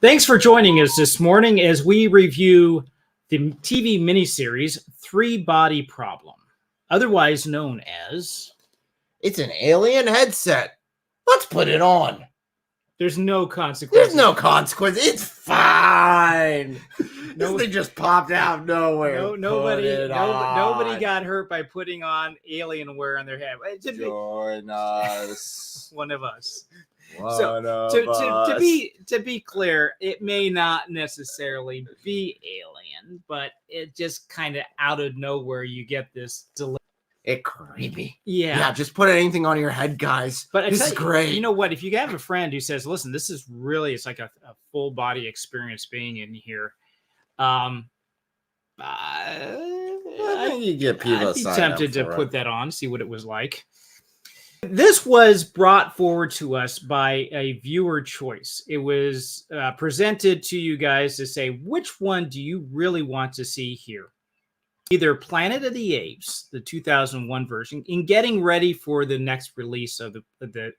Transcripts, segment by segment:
Thanks for joining us this morning as we review the TV miniseries Three Body Problem, otherwise known as... It's an alien headset. Let's put it on. There's no consequences. There's no consequence. It's fine. This thing just popped out of nowhere. Nobody got hurt by putting on Alienware on their head. Join us. One of us. To be clear, it may not necessarily be alien, but it just kind of out of nowhere you get this delay. It's creepy. Yeah, just put anything on your head, guys. But this is great. You know what? If you have a friend who says, "Listen, this is really it's like a full body experience being in here," I think you get people. I'd be tempted to put that on, see what it was like. This was brought forward to us by a viewer choice. It was presented to you guys to say, which one do you really want to see here? Either Planet of the Apes, the 2001 version, in getting ready for the next release of the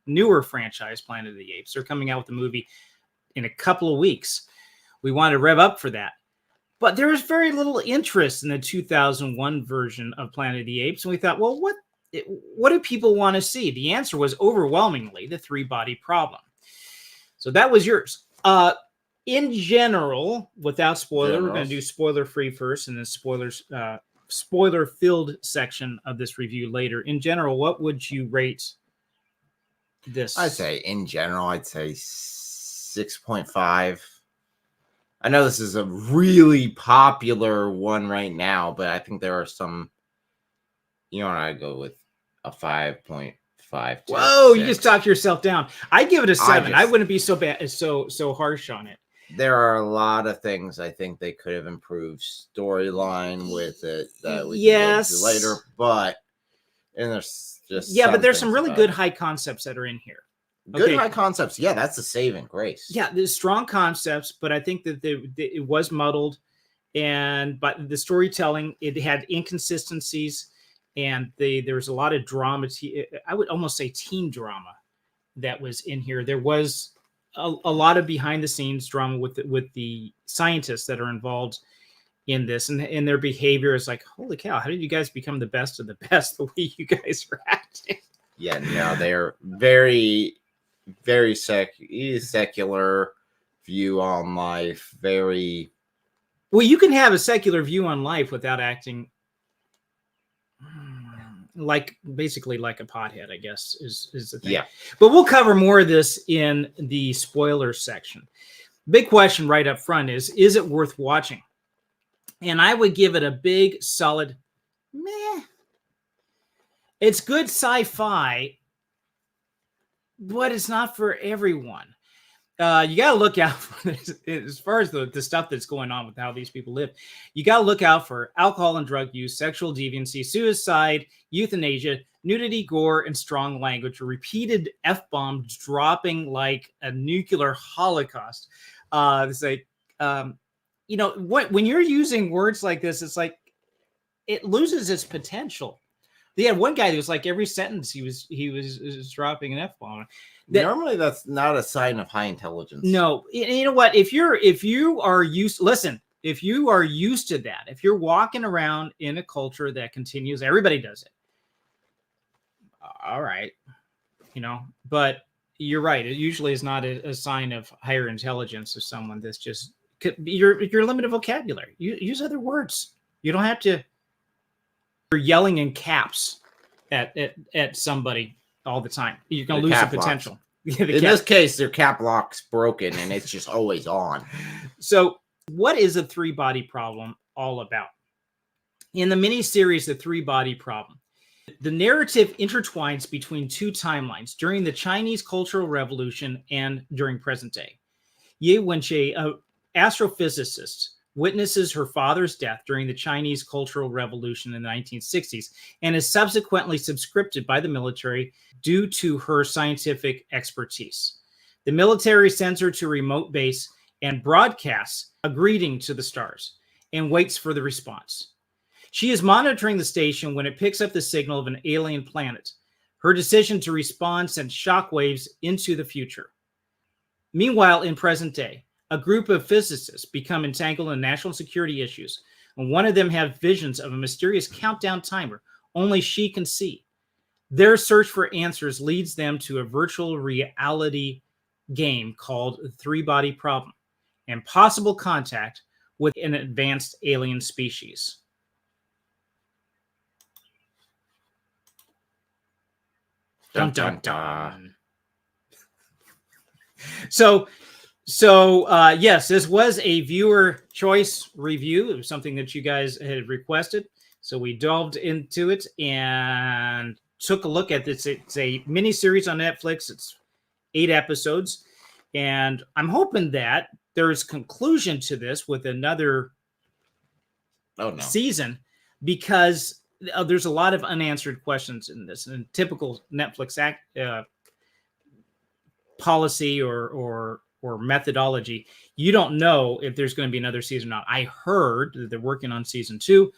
newer franchise, Planet of the Apes. They're coming out with the movie in a couple of weeks. We wanted to rev up for that. But there was very little interest in the 2001 version of Planet of the Apes. And we thought, well, what do people want to see? The answer was overwhelmingly the three-body problem. So that was yours. In general, without spoiler, we're going to do spoiler-free first and then spoiler-filled section of this review later. In general, what would you rate this? I'd say, in general, 6.5. I know this is a really popular one right now, but I think there are some, I'd go with a 5.5. Whoa, 6. You just talked yourself down. I'd give it a 7. I wouldn't be so bad, so harsh on it. There are a lot of things I think they could have improved storyline with it that we can get to later, but there's just but there's some really good high concepts that are in here. Good high concepts, that's a saving grace. Yeah, there's strong concepts, but I think that it was muddled, but the storytelling, it had inconsistencies, and there was a lot of drama. I would almost say teen drama that was in here. There was a lot of behind the scenes drama with the scientists that are involved in this, and their behavior is like, holy cow, how did you guys become the best of the best the way you guys are acting? Yeah, no, they're very, very secular view on life. Very well, you can have a secular view on life without acting basically like a pothead, I guess, is the thing. Yeah. But we'll cover more of this in the spoiler section. Big question right up front is it worth watching? And I would give it a big, solid meh. It's good sci-fi, but it's not for everyone. You got to look out for this, as far as the stuff that's going on with how these people live. You got to look out for alcohol and drug use, sexual deviancy, suicide, euthanasia, nudity, gore, and strong language. Repeated F-bombs dropping like a nuclear holocaust. It's like, when you're using words like this, it's like it loses its potential. They had one guy that was like every sentence he was dropping an F-bomb. Normally, that's not a sign of high intelligence. No, you know what? If you are used to that, if you're walking around in a culture that continues, everybody does it. All right, but you're right. It usually is not a sign of higher intelligence of someone that's just your limited vocabulary. Use other words. You don't have to. You're yelling in caps at somebody all the time. You're going to lose the potential. In this case, their cap lock's broken and it's just always on. So what is a three-body problem all about? In the mini-series, The Three-Body Problem, the narrative intertwines between two timelines during the Chinese Cultural Revolution and during present day. Wenjie, an astrophysicist, witnesses her father's death during the Chinese Cultural Revolution in the 1960s and is subsequently conscripted by the military due to her scientific expertise. The military sends her to a remote base and broadcasts a greeting to the stars and waits for the response. She is monitoring the station when it picks up the signal of an alien planet. Her decision to respond sent shockwaves into the future. Meanwhile, in present day, a group of physicists become entangled in national security issues, and one of them has visions of a mysterious countdown timer only she can see. Their search for answers leads them to a virtual reality game called the Three-Body Problem and possible contact with an advanced alien species. Dun, dun, dun. So yes, this was a viewer choice review. It was something that you guys had requested. So we delved into it and took a look at this. It's a mini series on Netflix. It's 8 episodes. And I'm hoping that there's conclusion to this with another season, because there's a lot of unanswered questions in this. And typical Netflix policy or methodology, you don't know if there's going to be another season or not. I heard that they're working on season 2,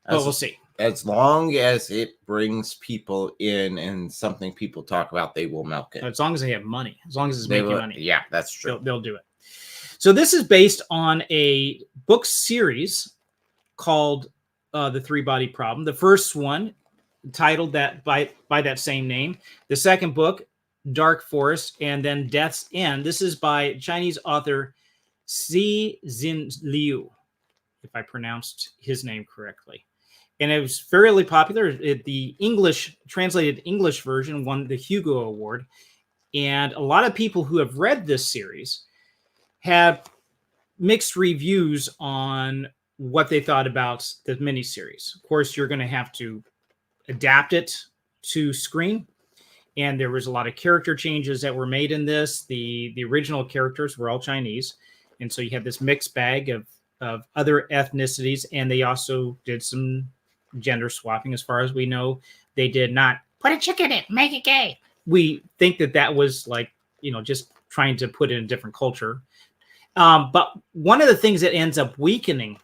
but we'll see. As long as it brings people in and something people talk about, they will milk it. As long as they have money, as long as it's making money. Yeah, that's true. They'll do it. So this is based on a book series called The Three-Body Problem. The first one, titled that by that same name. The second book, Dark Forest, and then Death's End. This is by Chinese author Xi Liu, if I pronounced his name correctly. And it was fairly popular. The translated English version won the Hugo Award. And a lot of people who have read this series have mixed reviews on what they thought about the miniseries. Of course, you're going to have to adapt it to screen. And there was a lot of character changes that were made in this. The original characters were all Chinese. And so you have this mixed bag of other ethnicities. And they also did some gender swapping. As far as we know, they did not put a chick in it, make it gay. We think that was like, just trying to put in a different culture. But one of the things that ends up weakening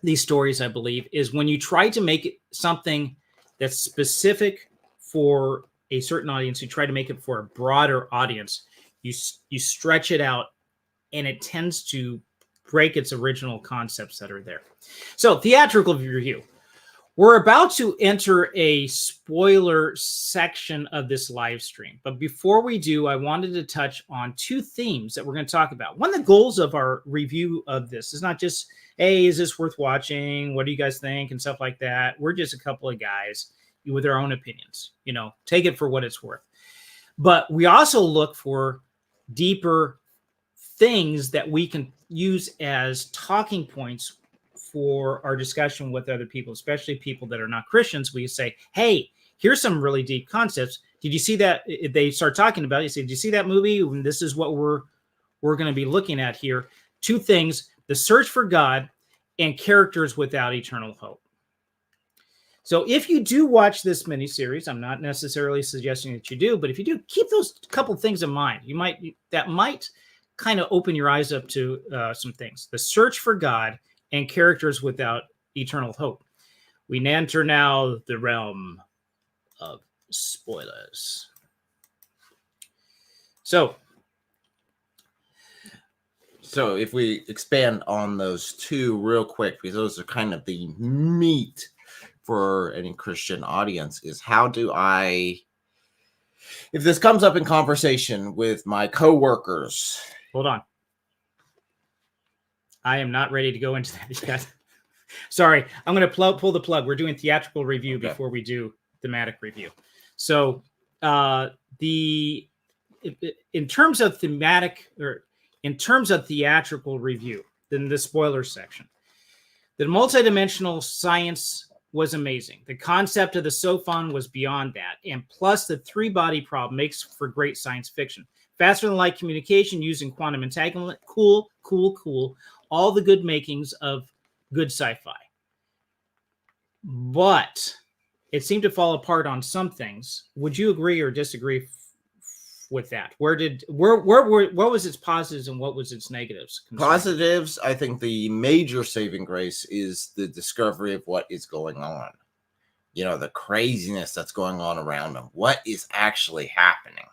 these stories, I believe, is when you try to make it something that's specific for a certain audience, you try to make it for a broader audience, you stretch it out, and it tends to break its original concepts that are there. So, theatrical review. We're about to enter a spoiler section of this live stream. But before we do, I wanted to touch on 2 themes that we're going to talk about. One of the goals of our review of this is not just, hey, is this worth watching? What do you guys think? And stuff like that. We're just a couple of guys with our own opinions. Take it for what it's worth. But we also look for deeper things that we can use as talking points for our discussion with other people, especially people that are not Christians. We say, hey, here's some really deep concepts. Did you see that? If they start talking about it, you say, did you see that movie? And this is what we're going to be looking at here. 2 things: the search for God and characters without eternal hope. So if you do watch this miniseries, I'm not necessarily suggesting that you do, but if you do, keep those couple things in mind. That might kind of open your eyes up to some things. The search for God and characters without eternal hope. We enter now the realm of spoilers. So if we expand on those 2 real quick, because those are kind of the meat for any Christian audience, is how do I, if this comes up in conversation with my coworkers. Hold on. I am not ready to go into that yet. Sorry, I'm going to pull the plug. We're doing theatrical review before we do thematic review. So in terms of thematic, or in terms of theatrical review, then the spoiler section, the multidimensional science was amazing. The concept of the sophon was beyond that. And plus the 3-body problem makes for great science fiction. Faster than light communication using quantum entanglement. Cool. All the good makings of good sci-fi. But it seemed to fall apart on some things. Would you agree or disagree with that? What was its positives and what was its negatives? Positives, I think the major saving grace is the discovery of what is going on. The craziness that's going on around them. What is actually happening,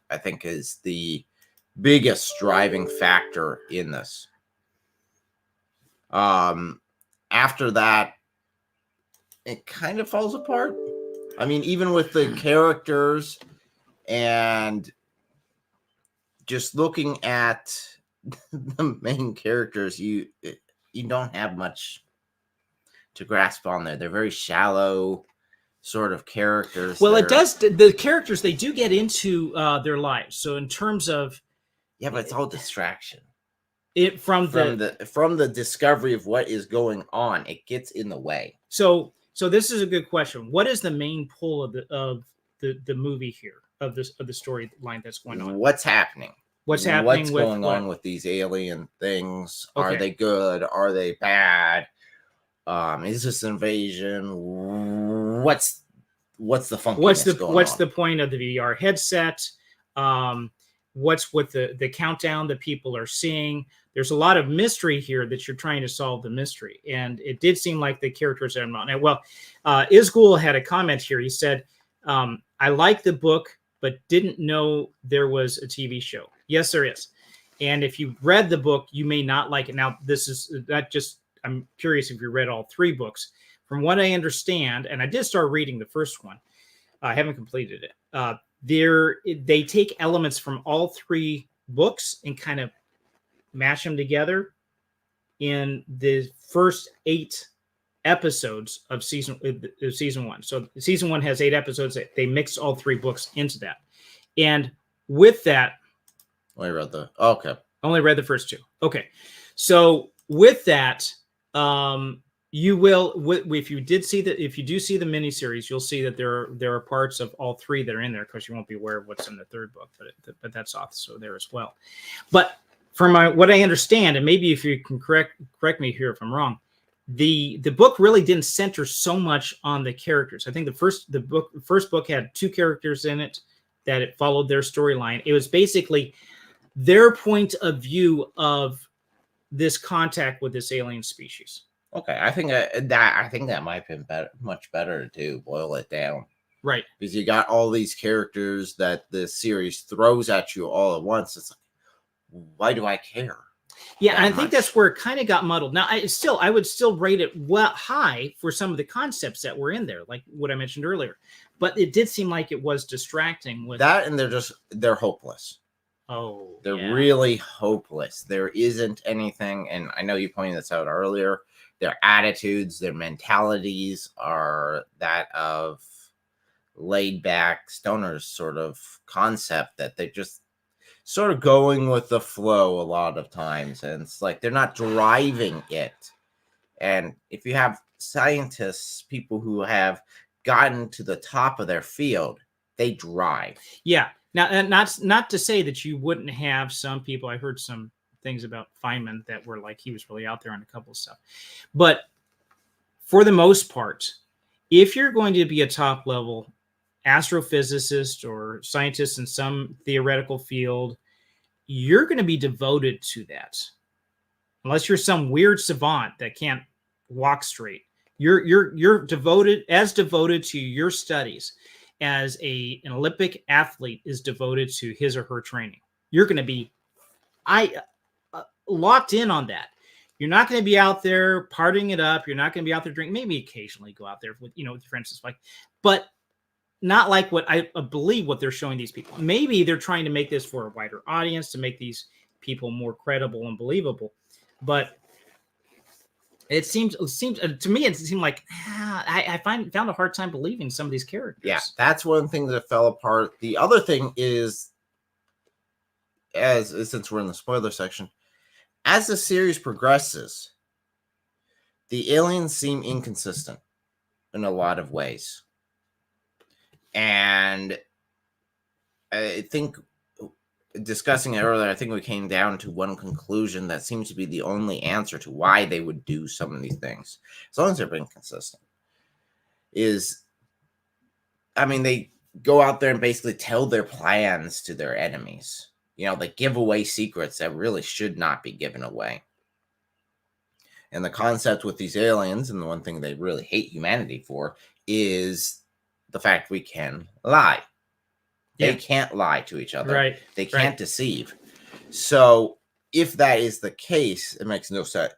I think, is the biggest driving factor in this. After that, it kind of falls apart. I mean, even with the characters and just looking at the main characters, you don't have much to grasp on there. They're very shallow sort of characters. Well, it does. The characters, they do get into their lives. So in terms of, yeah, but it's all distraction. It from the discovery of what is going on, it gets in the way. So this is a good question. What is the main pull of the movie here, of the storyline that's going on? What's happening? What's happening? What's going on with these alien things? Okay. Are they good? Are they bad? Is this invasion? What's the funkiness what's the point of the VR headset? What's with the countdown that people are seeing? There's a lot of mystery here that you're trying to solve the mystery. And it did seem like the characters are not. Well, Isgul had a comment here. He said, I like the book, but didn't know there was a TV show. Yes, there is. And if you read the book, you may not like it. Now, this is not just, I'm curious if you read all 3 books. From what I understand, and I did start reading the first one, I haven't completed it. They take elements from all 3 books and kind of mash them together in the first 8 episodes of season 1. So season 1 has 8 episodes. They mixed all 3 books into that. And with that, only read the first 2. Okay. So with that, you will, if you do see the miniseries, you'll see that there are parts of all 3 that are in there, because you won't be aware of what's in the 3rd book, but that's also there as well. But from what I understand, and maybe if you can correct me here if I'm wrong, the book really didn't center so much on the characters. I think the first book had 2 characters in it that it followed their storyline. It was basically their point of view of this contact with this alien species. Okay, I think that might have been much better to boil it down. Right. Because you got all these characters that the series throws at you all at once. It's like, why do I care? Yeah, and I think that's where it kind of got muddled. Now, I would still rate it high for some of the concepts that were in there, like what I mentioned earlier. But it did seem like it was distracting with that, and they're hopeless. Oh, they're really hopeless. There isn't anything, and I know you pointed this out earlier. Their attitudes, their mentalities are that of laid back stoners sort of concept, that they're just sort of going with the flow a lot of times. And it's like they're not driving it. And if you have scientists, people who have gotten to the top of their field, they drive. Yeah. Now, and not to say that you wouldn't have some people. I heard some things about Feynman that were like he was really out there on a couple of stuff. But for the most part, if you're going to be a top level astrophysicist or scientist in some theoretical field, you're going to be devoted to that. Unless you're some weird savant that can't walk straight. You're devoted to your studies as an Olympic athlete is devoted to his or her training. You're going to be locked in on that. You're not going to be out there partying it up. You're not going to be out there drinking. Maybe occasionally go out there with with friends, but not like what I believe what they're showing these people. Maybe they're trying to make this for a wider audience to make these people more credible and believable. But it seems to me, it seemed like I found a hard time believing some of these characters. Yeah, that's one thing that fell apart. The other thing is, since we're in the spoiler section, as the series progresses, the aliens seem inconsistent in a lot of ways. And I think, discussing it earlier, I think we came down to one conclusion that seems to be the only answer to why they would do some of these things, as long as they're being consistent, is, they go out there and basically tell their plans to their enemies. They give away secrets that really should not be given away. And the concept with these aliens, and the one thing they really hate humanity for, is the fact we can lie. They can't lie to each other. Right. They can't deceive. So if that is the case, it makes no sense.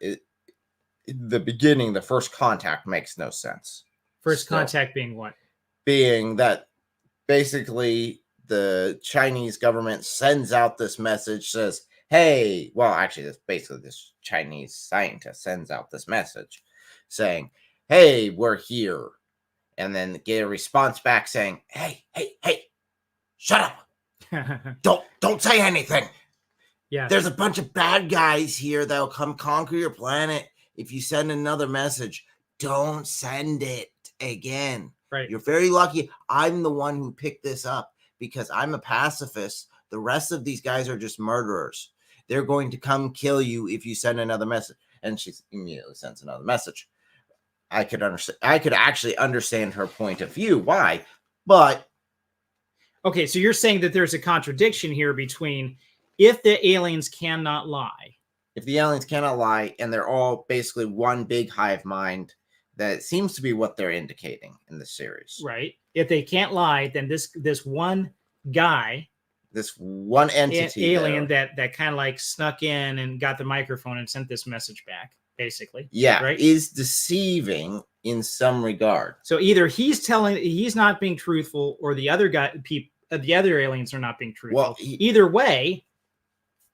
The beginning, the first contact makes no sense. First Still. contact being what? Being that basically the Chinese government sends out this message, says, hey, well, actually, it's basically this Chinese scientist sends out this message saying, hey, we're here. And then get a response back saying, hey, shut up. Don't say anything. Yeah. There's a bunch of bad guys here that'll come conquer your planet. If you send another message, don't send it again. Right. You're very lucky. I'm the one who picked this up because I'm a pacifist. The rest of these guys are just murderers. They're going to come kill you if you send another message. And she immediately sends another message. I could understand. I could actually understand her point of view. Why? But okay, so you're saying that there's a contradiction here between if the aliens cannot lie. If the aliens cannot lie, and they're all basically one big hive mind, that seems to be what they're indicating in the series. Right. If they can't lie, then this one guy, this one entity, alien that kind of like snuck in and got the microphone and sent this message back, basically. Yeah, right? Is deceiving in some regard. So either he's not being truthful, or the other the other aliens are not being truthful. Well, either way,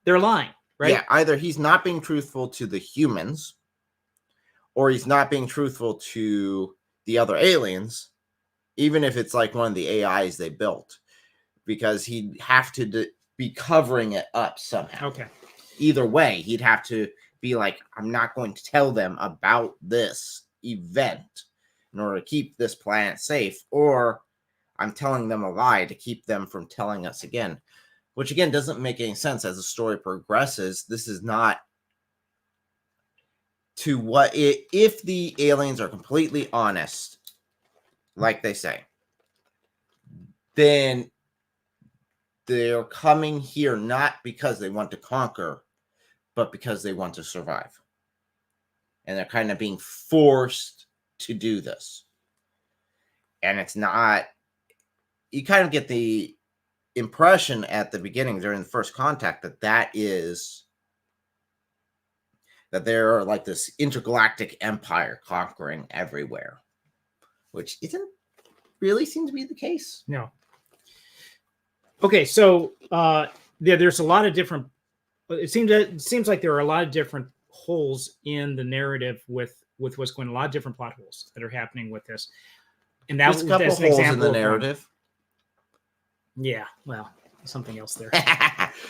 they're lying, right? Yeah, either he's not being truthful to the humans, or he's not being truthful to the other aliens, even if it's like one of the AIs they built, because he'd have to be covering it up somehow. Okay. Either way, he'd have to be like, I'm not going to tell them about this event in order to keep this planet safe, or I'm telling them a lie to keep them from telling us again, which again doesn't make any sense as the story progresses. This is not to what if the aliens are completely honest, like they say, then they're coming here not because they want to conquer, but because they want to survive. And they're kind of being forced to do this. And it's not, you kind of get the impression at the beginning during the first contact that they're like this intergalactic empire conquering everywhere, which isn't really seem to be the case. No. Okay, so there's a lot of different. It seems like there are a lot of different holes in the narrative with what's going on, a lot of different plot holes that are happening with this. And that's a couple that's an holes example in the narrative. Yeah, well, something else there.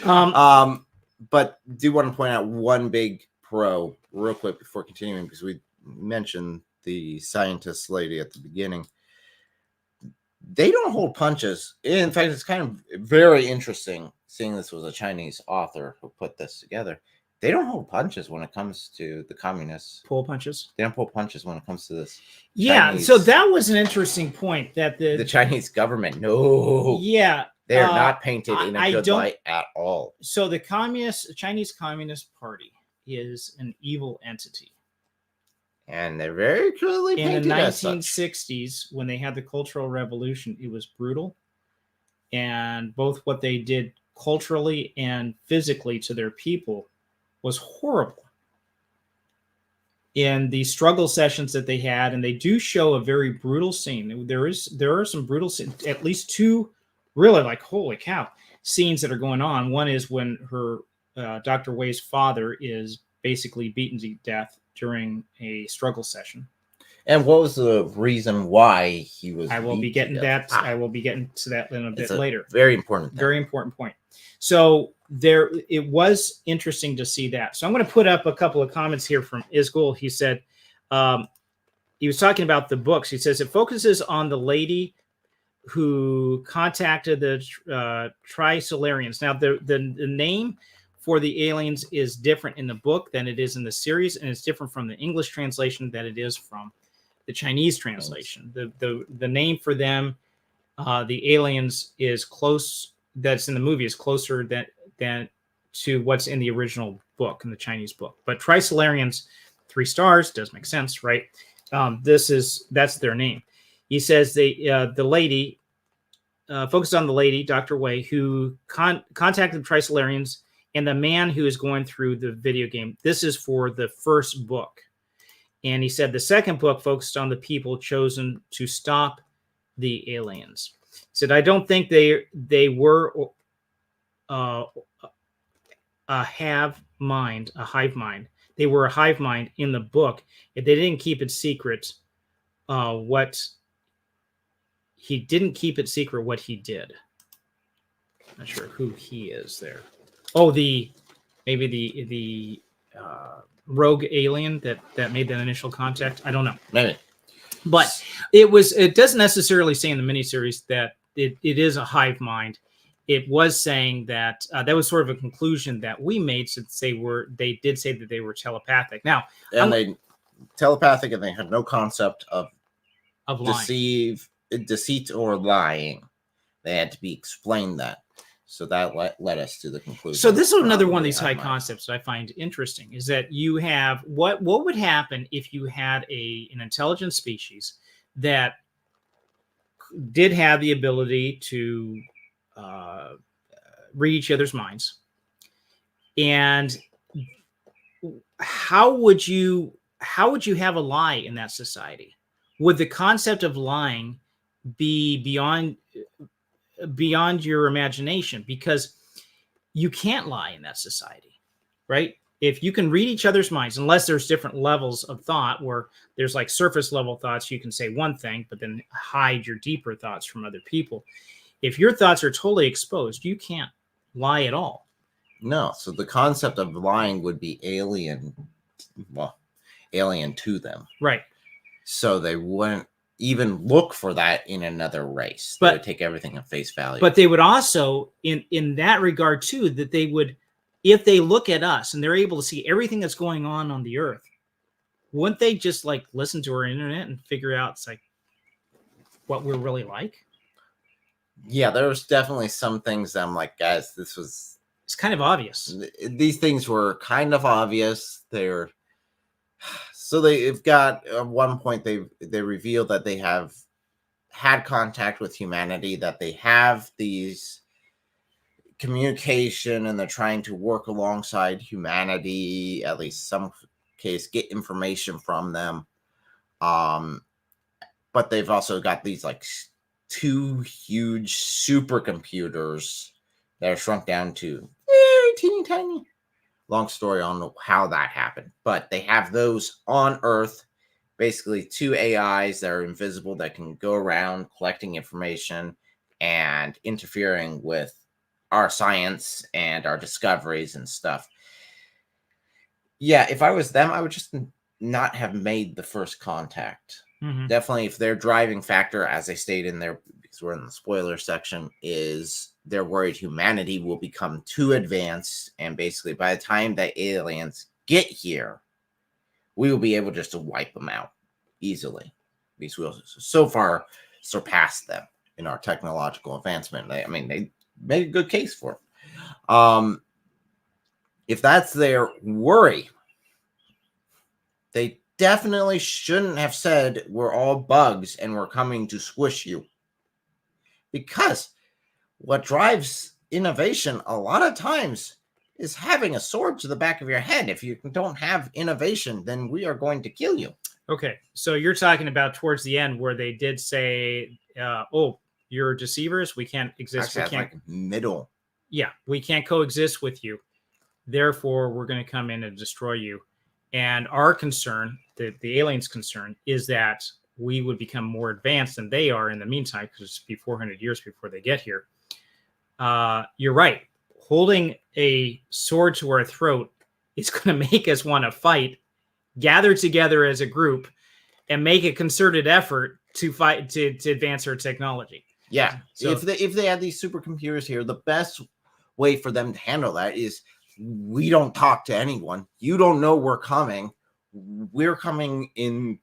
But do want to point out one big pro real quick before continuing, because we mentioned the scientist lady at the beginning. They don't hold punches. In fact, it's kind of very interesting seeing this was a Chinese author who put this together. They don't hold punches when it comes to the communists. Pull punches? They don't pull punches when it comes to this. Yeah, so that was an interesting point that the Chinese government, no. Yeah. They are not painted in a good light at all. So the Chinese Communist Party is an evil entity. And they're very clearly painted in the as 1960s, when they had the Cultural Revolution, it was brutal. And both what they did culturally and physically to their people was horrible. In the struggle sessions that they had, and they do show a very brutal scene. There are some brutal scenes, at least two really like, holy cow, scenes that are going on. One is when her Dr. Wei's father is basically beaten to death during a struggle session. And what was the reason why he was? I will be getting that. I will be getting to that in a bit later. Very important. Very important point. So it was interesting to see that. So I'm going to put up a couple of comments here from Isgul. He said, he was talking about the books. He says it focuses on the lady who contacted the Trisolarians. Now, the name for the aliens is different in the book than it is in the series, and it's different from the English translation than it is from the Chinese translation. The name for them, the aliens, is close. That's in the movie is closer than to what's in the original book, in the Chinese book. But Trisolarians, 3 stars, does make sense, right? That's their name. He says the lady focused on the lady, Dr. Wei, who contacted the Trisolarians And the man who is going through the video game, this is for the first book. And he said the second book focused on the people chosen to stop the aliens. He said, I don't think they were a hive mind. They were a hive mind in the book. If they didn't keep it secret, what he did. Not sure who he is there. Oh, maybe the rogue alien that made that initial contact. I don't know. Maybe. But it doesn't necessarily say in the miniseries that it is a hive mind. It was saying that that was sort of a conclusion that we made, since they did say that they were telepathic. Now, and they telepathic, and they had no concept of lying. deceit or lying. They had to be explained that. So that led us to the conclusion. So this is another one of these high concepts that I find interesting, is that you have what would happen if you had an intelligent species that did have the ability to read each other's minds, and how would you have a lie in that society? Would the concept of lying be beyond your imagination? Because you can't lie in that society, right? If you can read each other's minds, unless there's different levels of thought, where there's like surface level thoughts, you can say one thing, but then hide your deeper thoughts from other people. If your thoughts are totally exposed, you can't lie at all. No. So the concept of lying would be alien to them. Right. So they wouldn't even look for that in another race. They would take everything at face value. But they would also, in that regard too, that they would, if they look at us and they're able to see everything that's going on the earth, wouldn't they just like listen to our internet and figure out it's like what we're really like? Yeah, there was definitely some things that I'm like, guys, it's kind of obvious. These things were kind of obvious. So they've got, at one point they revealed that they have had contact with humanity, that they have these communication, and they're trying to work alongside humanity, at least some case, get information from them. But they've also got these like 2 huge supercomputers that are shrunk down to very teeny tiny. Long story on how that happened, but they have those on Earth, basically 2 AIs that are invisible, that can go around collecting information and interfering with our science and our discoveries and stuff. Yeah, if I was them, I would just not have made the first contact. Mm-hmm. Definitely, if their driving factor, as they state in there, because we're in the spoiler section, is they're worried humanity will become too advanced, and basically by the time that aliens get here, we will be able just to wipe them out easily, because we'll so far surpass them in our technological advancement. They made a good case for it. If that's their worry, they definitely shouldn't have said we're all bugs and we're coming to squish you, because what drives innovation a lot of times is having a sword to the back of your head. If you don't have innovation, then we are going to kill you. Okay, so you're talking about towards the end where they did say, oh, you're deceivers, we can't exist. Actually, we can't, like middle. Yeah, we can't coexist with you. Therefore, we're going to come in and destroy you. And our concern, the aliens' concern, is that we would become more advanced than they are in the meantime, because it's be 400 years before they get here. You're right. Holding a sword to our throat is going to make us want to fight, gather together as a group, and make a concerted effort to fight to advance our technology. Yeah. So if they had these supercomputers here, the best way for them to handle that is, we don't talk to anyone. You don't know we're coming. We're coming in,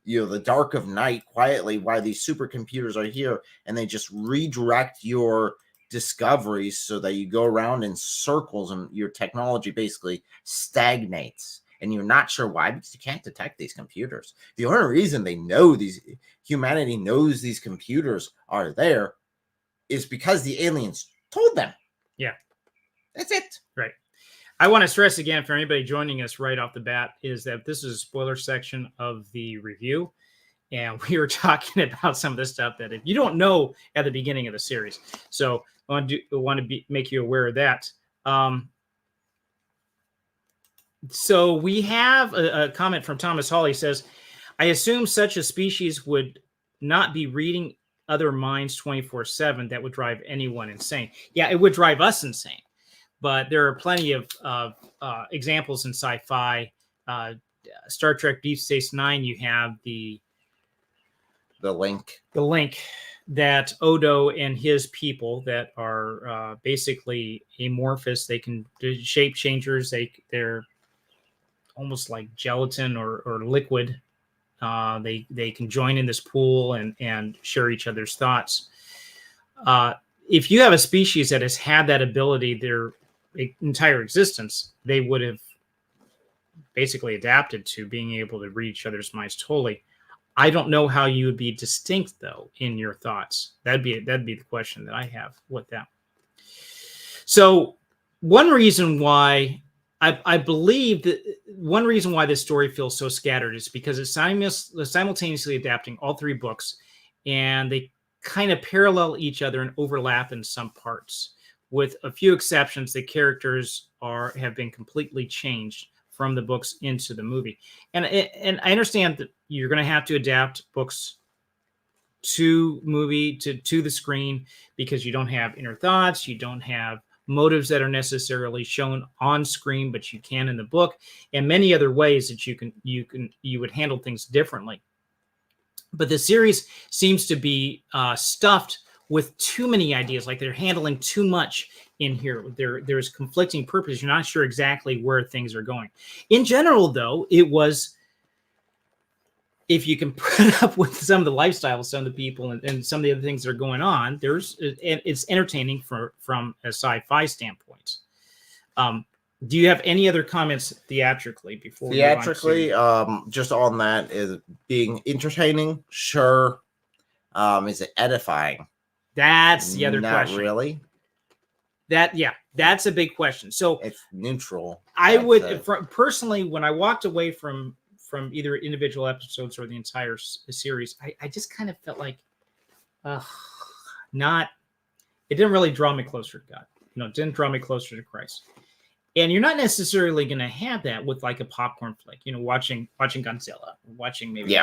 the dark of night quietly while these supercomputers are here, and they just redirect your discoveries so that you go around in circles and your technology basically stagnates, and you're not sure why, because you can't detect these computers. The only reason humanity knows these computers are there is because the aliens told them. Yeah. That's it. Right. I want to stress again for anybody joining us right off the bat is that this is a spoiler section of the review. And we were talking about some of this stuff that if you don't know at the beginning of the series. So I want to make you aware of that. So we have a comment from Thomas Hall. He says, I assume such a species would not be reading other minds 24/7. That would drive anyone insane. Yeah, it would drive us insane. But there are plenty of examples in sci-fi. Star Trek Deep Space Nine, you have the link that Odo and his people that are basically amorphous. They can do shape changers. They're almost like gelatin or liquid. They can join in this pool and share each other's thoughts. If you have a species that has had that ability their entire existence, they would have basically adapted to being able to read each other's minds totally. I don't know how you would be distinct though in your thoughts. That'd be the question that I have with that. So one reason why I believe that one reason why this story feels so scattered is because it's simultaneously adapting all three books, and they kind of parallel each other and overlap in some parts. With a few exceptions, the characters have been completely changed from the books into the movie. And I understand that you're going to have to adapt books to movie, to the screen, because you don't have inner thoughts, you don't have motives that are necessarily shown on screen, but you can in the book, and many other ways that you would handle things differently. But the series seems to be stuffed with too many ideas, like they're handling too much in here. There's conflicting purpose. You're not sure exactly where things are going. In general, though, it was, if you can put up with some of the lifestyle of some of the people and some of the other things that are going on, it's entertaining from a sci-fi standpoint. Do you have any other comments theatrically before? Theatrically, just on that, is being entertaining? Sure. Is it edifying? That's the other question. Not really. That's a big question. So it's neutral. I would personally, when I walked away from either individual episodes or the entire series, I just kind of felt like, it didn't really draw me closer to God. It didn't draw me closer to Christ. And you're not necessarily going to have that with like a popcorn flick, watching Godzilla, watching maybe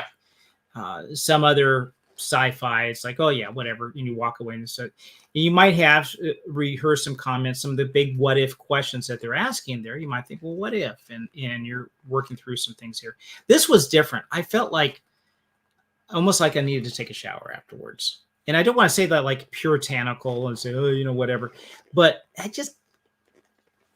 some other sci-fi. It's like, oh yeah, whatever. And you walk away, and so you might have rehearsed some comments, some of the big what if questions that they're asking there. You might think, well, what if? And you're working through some things here. This was different. I felt like almost like I needed to take a shower afterwards. And I don't want to say that like puritanical and say, oh, whatever. But I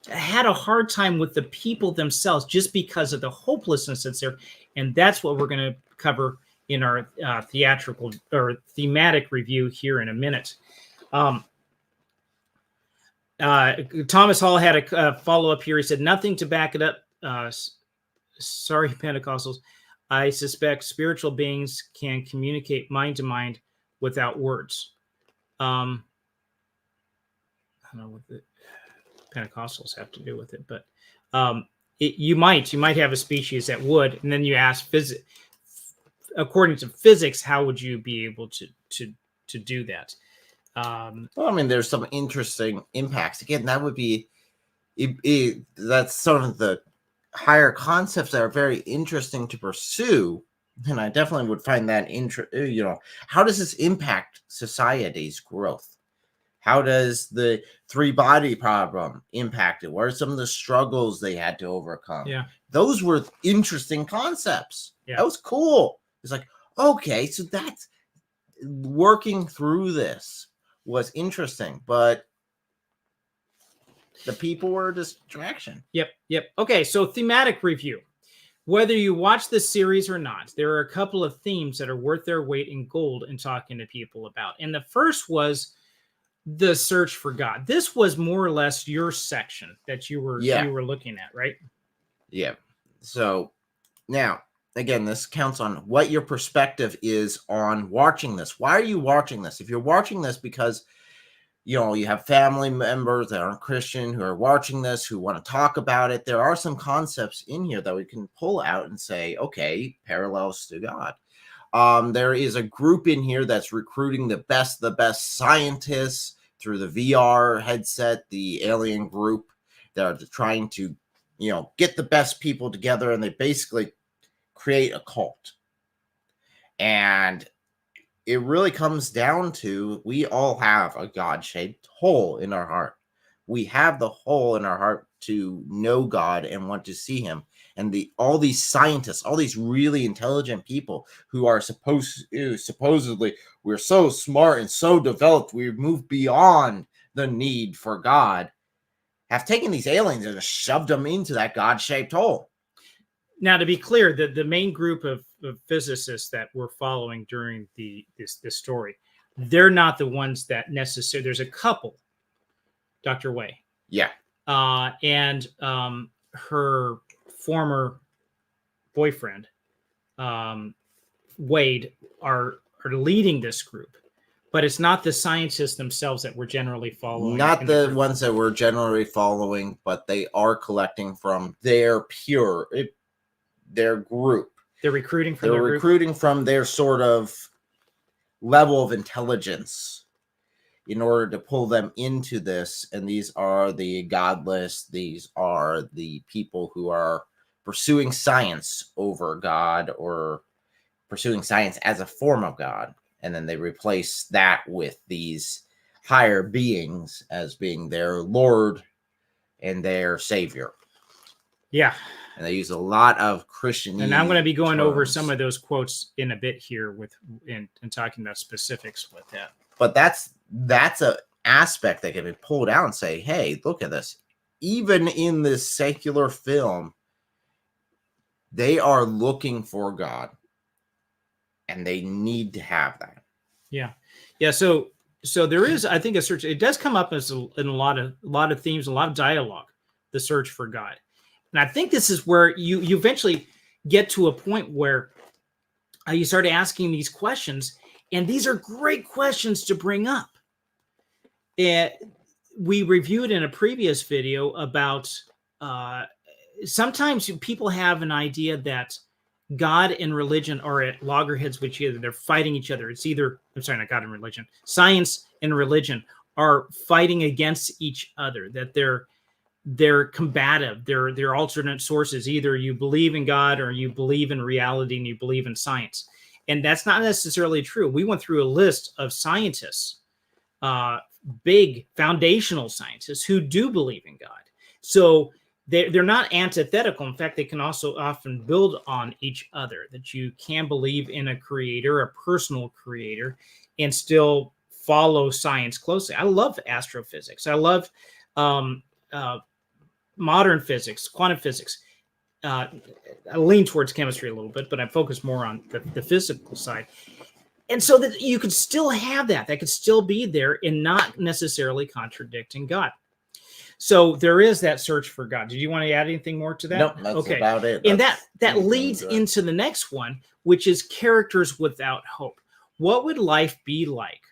had a hard time with the people themselves just because of the hopelessness that's there. And that's what we're going to cover in our theatrical or thematic review here in a minute. Thomas Hall had a follow-up here. He said, nothing to back it up. Sorry, Pentecostals. I suspect spiritual beings can communicate mind to mind without words. I don't know what the Pentecostals have to do with it, but you might have a species that would, and then you ask according to physics, how would you be able to do that? Well, I mean, there's some interesting impacts. Again, that would be that's sort of the higher concepts that are very interesting to pursue. And I definitely would find that how does this impact society's growth? How does the three-body problem impact it? What are some of the struggles they had to overcome? Yeah, those were interesting concepts. Yeah, that was cool. It's like, okay, so that's working through this was interesting, but the people were a distraction. Yep. Okay, so thematic review. Whether you watch the series or not, there are a couple of themes that are worth their weight in gold in talking to people about. And the first was the search for God. This was more or less your section that you were looking at, right? Yeah. So now, again, this counts on what your perspective is on watching this. Why are you watching this? If you're watching this because you have family members that aren't Christian who are watching this, who want to talk about it. There are some concepts in here that we can pull out and say, okay, parallels to God. There is a group in here that's recruiting the best scientists through the VR headset, the alien group that are trying to, get the best people together, and they basically create a cult. And it really comes down to, we all have a God-shaped hole in our heart. We have the hole in our heart to know God and want to see him. And all these scientists, all these really intelligent people who are supposedly, we're so smart and so developed, we've moved beyond the need for God, have taken these aliens and shoved them into that God-shaped hole. Now, to be clear, the main group of physicists that we're following during this story, they're not the ones that necessarily. There's a couple, Dr. Wei. Yeah. And her former boyfriend, Wade, are leading this group. But it's not the scientists themselves that we're generally following. Not the ones that we're generally following, but they are collecting from their group. They're recruiting from They're recruiting from their sort of level of intelligence in order to pull them into this. And these are the godless. These are the people who are pursuing science over God, or pursuing science as a form of God. And then they replace that with these higher beings as being their Lord and their Savior. Yeah. And they use a lot of Christian. And I'm going to be going over some of those quotes in a bit here and talking about specifics with that. But that's an aspect that can be pulled out and say, hey, look at this. Even in this secular film, they are looking for God. And they need to have that. Yeah. Yeah. So there is, I think, a search. It does come up as in a lot of themes, a lot of dialogue, the search for God. And I think this is where you eventually get to a point where you start asking these questions, and these are great questions to bring up. We reviewed in a previous video about sometimes people have an idea that God and religion are at loggerheads with each other. They're fighting each other. It's either, I'm sorry, not God and religion. Science and religion are fighting against each other, that they're combative. They're alternate sources. Either you believe in God or you believe in reality and you believe in science. And that's not necessarily true. We went through a list of scientists, big foundational scientists who do believe in God. So they're not antithetical. In fact, they can also often build on each other, that you can believe in a creator, a personal creator, and still follow science closely. I love astrophysics. I love modern physics, quantum physics. I lean towards chemistry a little bit, but I focus more on the physical side. And so that you could still have that could still be there and not necessarily contradicting God. So there is that search for God. Did you want to add anything more to that? Nope, that's about it. And that leads into the next one, which is characters without hope. What would life be like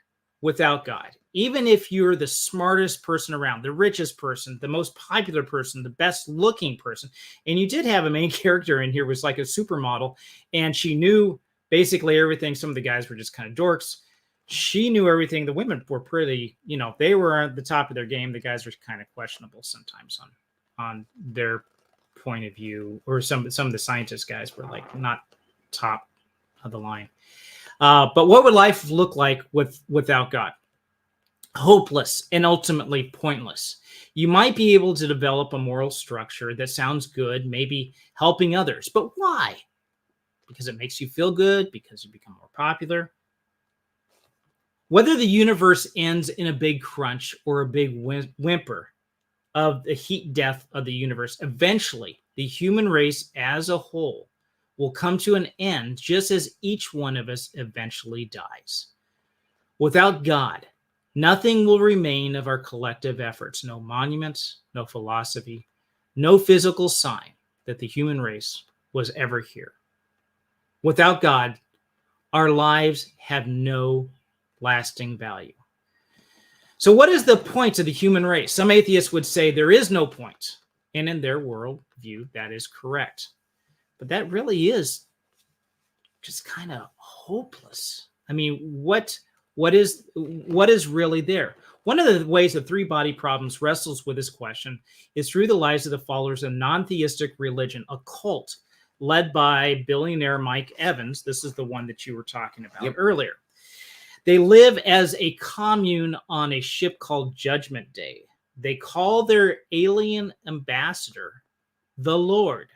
without God? Even if you're the smartest person around, the richest person, the most popular person, the best looking person, and you did have a main character in here was like a supermodel, and she knew basically everything. Some of the guys were just kind of dorks. She knew everything. The women were pretty, they were at the top of their game. The guys were kind of questionable sometimes on their point of view, or some of the scientist guys were like not top of the line. But what would life look like without God? Hopeless and ultimately pointless. You might be able to develop a moral structure that sounds good, maybe helping others, but why? Because it makes you feel good, because you become more popular. Whether the universe ends in a big crunch or a big whimper of the heat death of the universe, eventually the human race as a whole will come to an end, just as each one of us eventually dies. Without God, nothing will remain of our collective efforts. No monuments, no philosophy, no physical sign that the human race was ever here. Without God, our lives have no lasting value. So what is the point of the human race? Some atheists would say there is no point. And in their worldview, that is correct. But that really is just kind of hopeless. I mean, what is really there? One of the ways the three-body problems wrestles with this question is through the lives of the followers of non-theistic religion, a cult led by billionaire Mike Evans. This is the one that you were talking about earlier. They live as a commune on a ship called Judgment Day. They call their alien ambassador the Lord.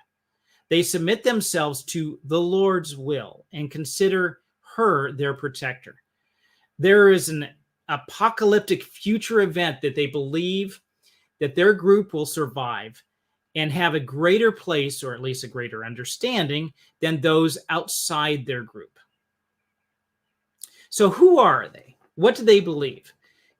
They submit themselves to the Lord's will and consider her their protector. There is an apocalyptic future event that they believe that their group will survive and have a greater place, or at least a greater understanding, than those outside their group. So who are they? What do they believe?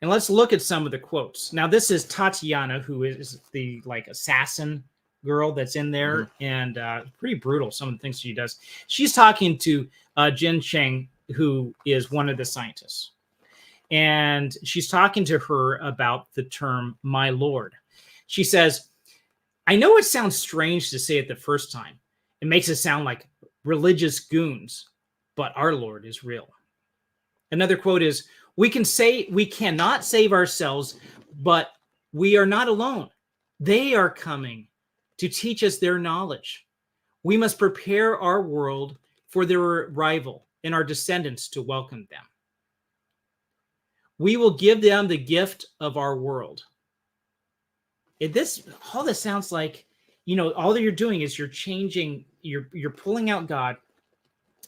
And let's look at some of the quotes. Now, this is Tatiana, who is the assassin girl that's in there, and pretty brutal, some of the things she does. She's talking to Jin Cheng, who is one of the scientists. And she's talking to her about the term, my Lord. She says, I know it sounds strange to say it the first time. It makes it sound like religious goons, but our Lord is real. Another quote is, we cannot save ourselves, but we are not alone. They are coming to teach us their knowledge. We must prepare our world for their arrival and our descendants to welcome them. We will give them the gift of our world. All this sounds like, all that you're doing is you're changing, you're pulling out God,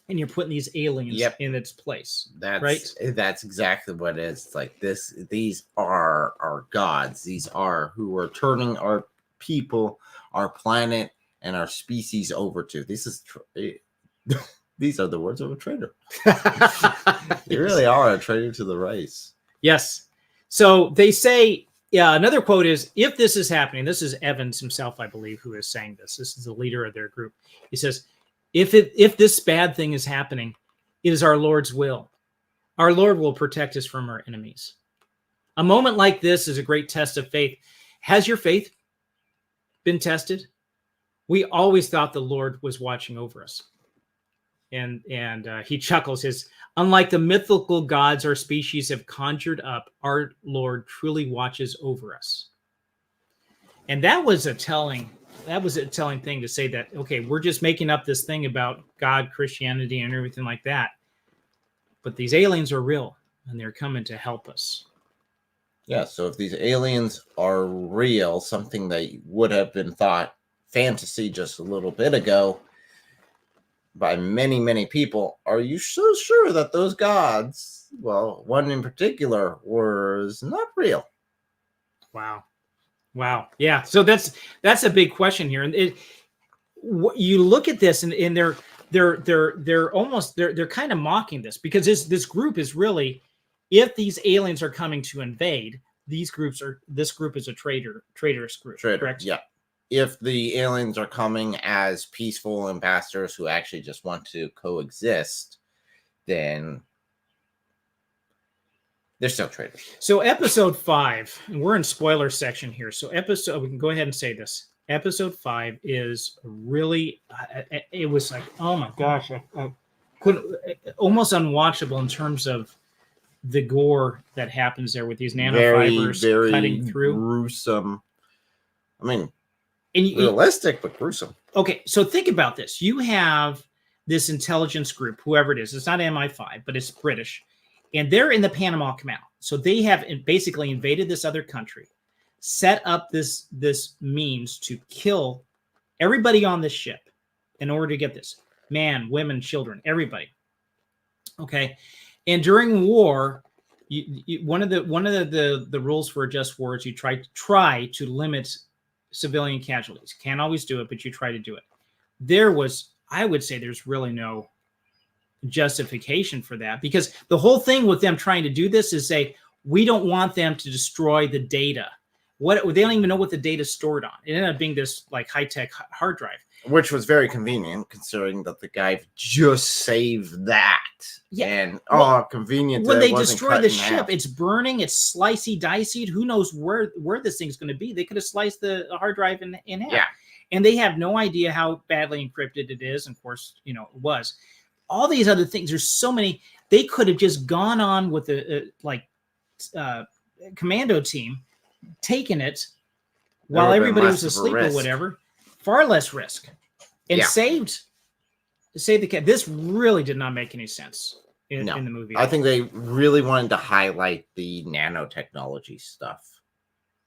and you're putting these aliens in its place. That's exactly what it is. It's like this. These are our gods. These are who we're turning our people, our planet, and our species over to. These are the words of a traitor. They really are a traitor to the race. Yes. So they say, another quote is, if this is happening, this is Evans himself, I believe, who is saying this. This is the leader of their group. He says, if this bad thing is happening, it is our Lord's will. Our Lord will protect us from our enemies. A moment like this is a great test of faith. Has your faith been tested? We always thought the Lord was watching over us. And he chuckles. Unlike the mythical gods our species have conjured up, our Lord truly watches over us. And that was a telling thing to say that, okay, we're just making up this thing about God, Christianity, and everything like that. But these aliens are real, and they're coming to help us. Yeah, so if these aliens are real, something that would have been thought fantasy just a little bit ago by many, many people, are you so sure that those gods, well, one in particular, was not real? Wow. Yeah. So that's a big question here. And you look at this and they're almost kind of mocking this, because this group is really, if these aliens are coming to invade, this group is a traitorous group. Correct? Yeah. If the aliens are coming as peaceful ambassadors who actually just want to coexist, then they're still traitors. So episode 5, and we're in spoiler section here. So we can go ahead and say this. Episode 5 is really, it was like, oh my gosh, I couldn't, almost unwatchable in terms of the gore that happens there with these nanofibers very cutting through. Gruesome. I mean, realistic, but gruesome. Okay, so think about this. You have this intelligence group, whoever it is. It's not MI5, but it's British. And they're in the Panama Canal. So they have basically invaded this other country, set up this means to kill everybody on this ship in order to get this. Man, women, children, everybody. Okay. And during war, one of the rules for a just war is you try to limit civilian casualties. Can't always do it, but you try to do it. I would say there's really no justification for that, because the whole thing with them trying to do this is say, we don't want them to destroy the data. They don't even know what the data is stored on. It ended up being this like high-tech hard drive. Which was very convenient, considering that the guy just saved that. Yeah. And convenient. When they destroy the ship, it's burning, it's slicey, dicey. Who knows where this thing's going to be? They could have sliced the hard drive in half. Yeah. And they have no idea how badly encrypted it is. And of course, it was. All these other things. There's so many. They could have just gone on with a commando team, taken it while everybody was asleep or whatever. Far less risk, and saved the cat. This really did not make any sense in the movie. I think they really wanted to highlight the nanotechnology stuff.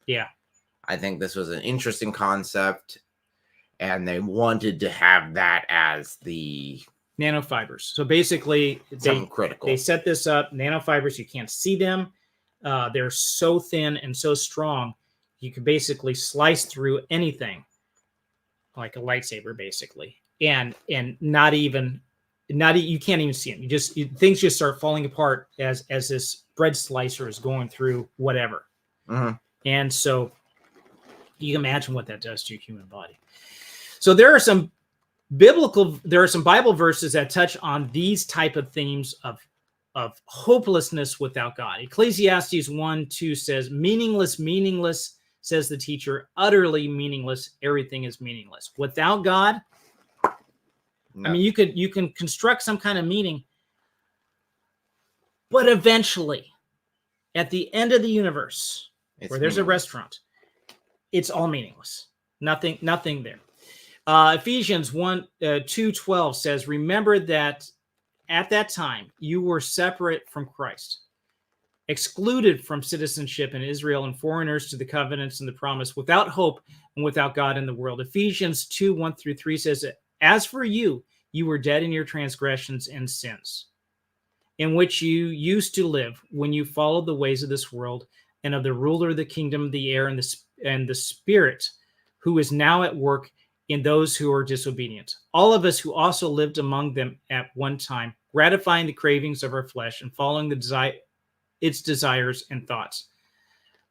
Yeah, I think this was an interesting concept, and they wanted to have that as the nanofibers. So basically, critical. They set this up. Nanofibers, you can't see them. They're so thin and so strong, you can basically slice through anything. Like a lightsaber, basically, and not even you can't even see them. Things just start falling apart as this bread slicer is going through whatever. Mm-hmm. And so you can imagine what that does to your human body. So there are some Bible verses that touch on these type of themes of hopelessness without God. Ecclesiastes 1:2 says, meaningless, says the teacher, utterly meaningless. Everything is meaningless. Without God, no. I mean, you can construct some kind of meaning, but eventually, at the end of the universe, where there's a restaurant, it's all meaningless. Nothing there. Ephesians 2:12 says, remember that at that time you were separate from Christ, excluded from citizenship in Israel and foreigners to the covenants and the promise, without hope and without God in the world. Ephesians 2:1-3 says, as for you, you were dead in your transgressions and sins, in which you used to live when you followed the ways of this world and of the ruler of the kingdom of the air and the spirit who is now at work in those who are disobedient. All of us who also lived among them at one time, gratifying the cravings of our flesh and following its desires and thoughts.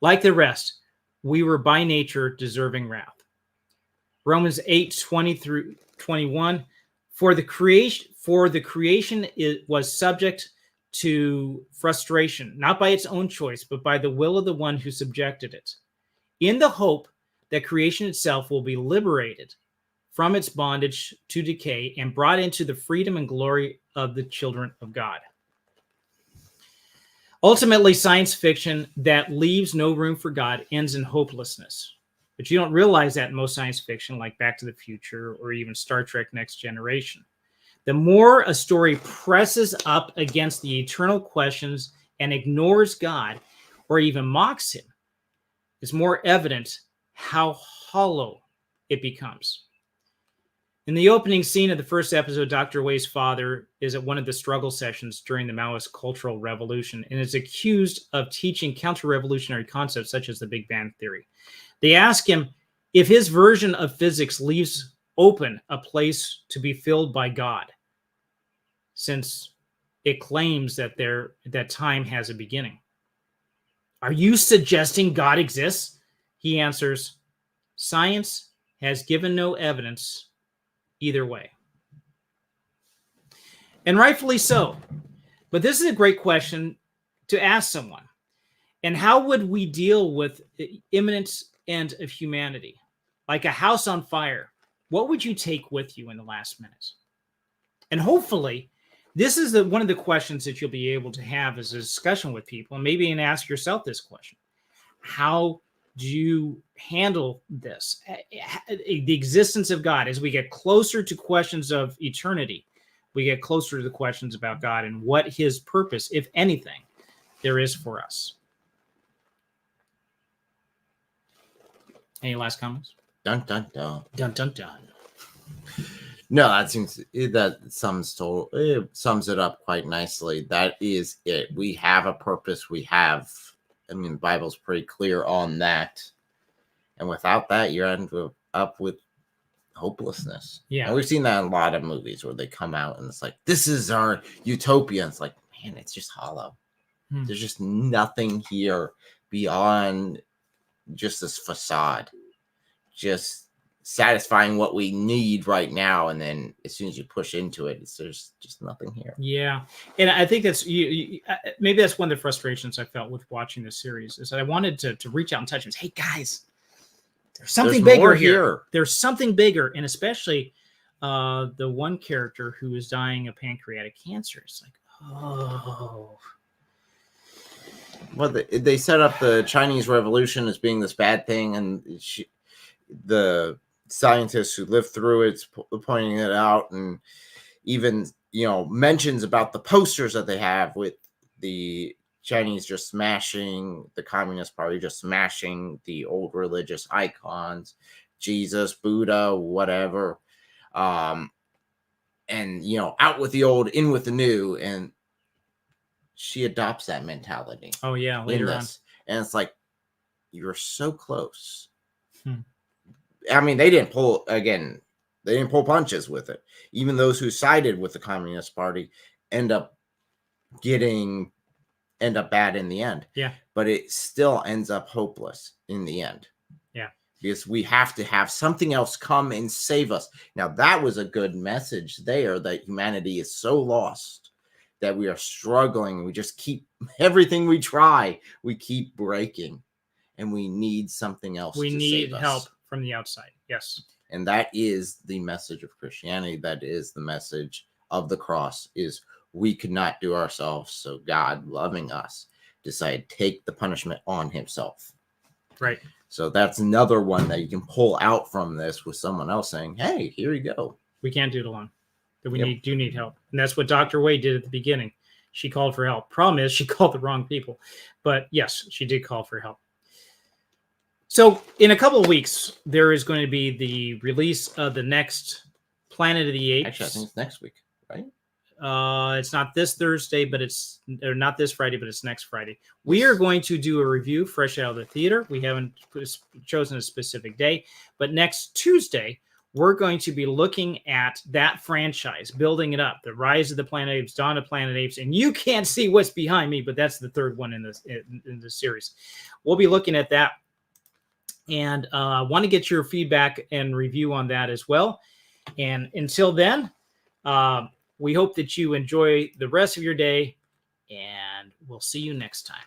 Like the rest, we were by nature deserving wrath. Romans 8:20-21, for the creation was subject to frustration, not by its own choice, but by the will of the one who subjected it, in the hope that creation itself will be liberated from its bondage to decay and brought into the freedom and glory of the children of God. Ultimately, science fiction that leaves no room for God ends in hopelessness. But you don't realize that in most science fiction, like Back to the Future or even Star Trek Next Generation. The more a story presses up against the eternal questions and ignores God or even mocks him, it's more evident how hollow it becomes. In the opening scene of the first episode, Dr. Wei's father is at one of the struggle sessions during the Maoist Cultural Revolution and is accused of teaching counter-revolutionary concepts such as the Big Bang Theory. They ask him if his version of physics leaves open a place to be filled by God, since it claims that time has a beginning. Are you suggesting God exists? He answers, science has given no evidence either way. And rightfully so. But this is a great question to ask someone. And how would we deal with the imminent end of humanity? Like a house on fire, what would you take with you in the last minutes? And hopefully, this is one of the questions that you'll be able to have as a discussion with people, and maybe ask yourself this question. How do you handle this? The existence of God, as we get closer to questions of eternity, we get closer to the questions about God and what his purpose, if anything, there is for us. Any last comments? Dun, dun, dun. Dun, dun, dun. No, that sums it up quite nicely. That is it. We have a purpose. The Bible's pretty clear on that. And without that, you're up with hopelessness. Yeah. And we've seen that in a lot of movies where they come out and it's like, this is our utopia. And it's like, man, it's just hollow. There's just nothing here beyond just this facade, just satisfying what we need right now, and then as soon as you push into it, there's just nothing here. Yeah, and I think that's maybe that's one of the frustrations I felt with watching this series, is that I wanted to reach out and touch them. Hey guys, there's something bigger here. There's something bigger, and especially the one character who is dying of pancreatic cancer. It's like, oh. Well, they set up the Chinese Revolution as being this bad thing, and the scientists who lived through it's pointing it out, and even mentions about the posters that they have with the Chinese just smashing the Communist Party, just smashing the old religious icons, Jesus, Buddha, whatever, and out with the old, in with the new, and she adopts that mentality. Oh yeah, later on, and it's like, you're so close. I mean, they didn't pull punches with it. Even those who sided with the Communist Party end up bad in the end. Yeah. But it still ends up hopeless in the end. Yeah. Because we have to have something else come and save us. Now, that was a good message there, that humanity is so lost that we are struggling. We just keep, everything we try, we keep breaking. And we need something else. We need help from the outside. Yes. And that is the message of Christianity. That is the message of the cross, is we could not do ourselves. So God, loving us, decided to take the punishment on himself. Right. So that's another one that you can pull out from this, with someone else saying, hey, here you go. We can't do it alone. That we do need help. And that's what Dr. Wade did at the beginning. She called for help. Problem is, she called the wrong people. But yes, she did call for help. So in a couple of weeks, there is going to be the release of the next Planet of the Apes. Actually, I think it's next week, right? It's not this Thursday, but it's not this Friday, but it's next Friday. We are going to do a review fresh out of the theater. We haven't chosen a specific day, but next Tuesday, we're going to be looking at that franchise, building it up, the Rise of the Planet Apes, Dawn of Planet Apes, and you can't see what's behind me, but that's the third one in the series. We'll be looking at that. And want to get your feedback and review on that as well. And until then, we hope that you enjoy the rest of your day, and we'll see you next time.